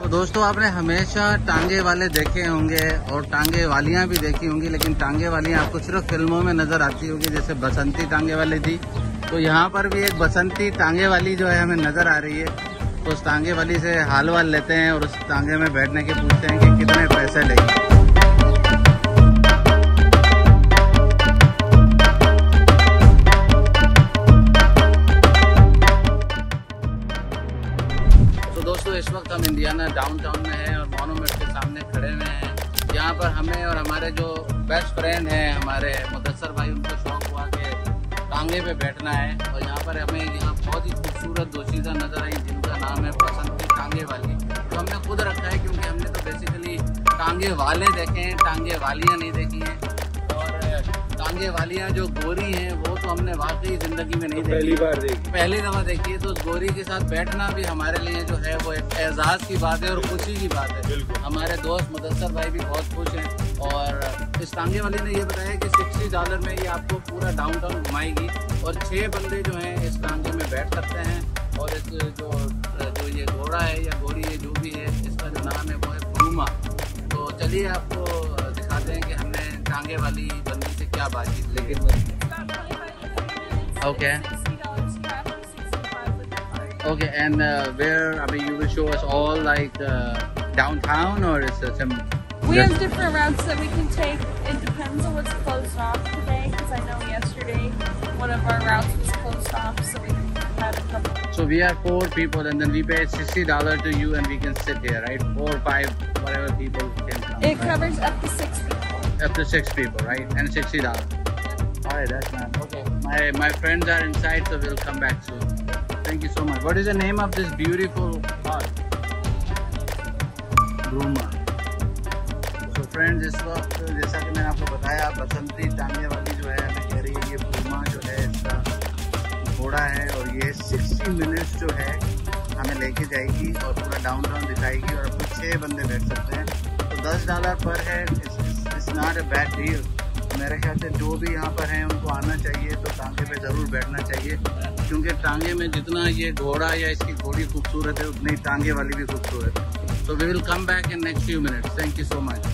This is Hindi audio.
तो दोस्तों आपने हमेशा टांगे वाले देखे होंगे और टांगे वालियाँ भी देखी होंगी, लेकिन टांगे वालियाँ आपको सिर्फ फिल्मों में नजर आती होगी, जैसे बसंती टांगेवाली थी। तो यहाँ पर भी एक बसंती टांगेवाली जो है हमें नजर आ रही है। तो उस टांगे वाली से हाल वाल लेते हैं और उस टांगे में बैठने के पूछते हैं कि कितने पैसे लेगी। इस वक्त हम इंडियाना डाउनटाउन में हैं और मॉन्यूमेंट के सामने खड़े हुए हैं। यहाँ पर हमें और हमारे जो बेस्ट फ्रेंड हैं हमारे मुदस्सर भाई, उनको शौक हुआ कि टांगे पे बैठना है। और यहाँ पर हमें यहाँ बहुत ही खूबसूरत दोशीज़ा नज़र आई जिनका नाम है बसंती टांगेवाली। तो हमने खुद रखा है क्योंकि हमने तो बेसिकली टांगे वाले देखे हैं, टांगे वालियाँ नहीं देखी हैं। और टांगे वालियाँ जो गोरी हैं वो तो हमने वाकई ज़िंदगी में नहीं देखी, पहली बार देखी, पहली दफ़ा देखी है। तो उस गोरी के साथ बैठना भी हमारे लिए जो है वो एक एजाज़ की बात है और खुशी की बात है। हमारे दोस्त मुदस्सर भाई भी बहुत खुश हैं। और इस टांगे वाली ने ये बताया कि $60 में ये आपको पूरा डाउनटाउन घुमाएगी और 6 बंदे जो हैं इस टांगे में बैठ सकते हैं। और इस जो ये घोड़ा है या गोरी है जो भी है, इसका जो नाम है वो है ब्रोमा। तो चलिए आपको दिखाते हैं कि हमने टांगे वाली बंदी से क्या बातचीत। लेकिन okay okay, and where, I mean, you will show us all like downtown, or is it some... We have different routes that we can take. It depends on what's closed off today, because I know yesterday one of our routes was closed off, so we had a couple. So we are 4 people and then we pay $60 to you and we can sit here, right? 4 or 5, whatever people can come. It covers up to 6 people. Up to 6 people, right? And $60. Alright, that's nice. Okay. My friends are inside, so we'll come back soon. Thank you so much. What is the name of this beautiful park? Broma. So friends, इस वक्त जैसा कि मैंने आपको बताया, बसंती टांगेवाली जो है हमें कह रही है ये ब्रोमा जो है इसका घोड़ा है और ये 60 मिनट्स जो है हमें लेके जाएगी और पूरा डाउनटाउन दिखाएगी और अपने 6 बंदे बैठ सकते हैं। तो $10 पर है, it's not a bad deal. मेरे ख्याल से जो भी यहाँ पर हैं उनको आना चाहिए, तो टांगे पे ज़रूर बैठना चाहिए, क्योंकि टांगे में जितना ये घोड़ा या इसकी घोड़ी खूबसूरत है उतनी टांगे वाली भी खूबसूरत है। So we will come back in next few minutes. Thank you so much.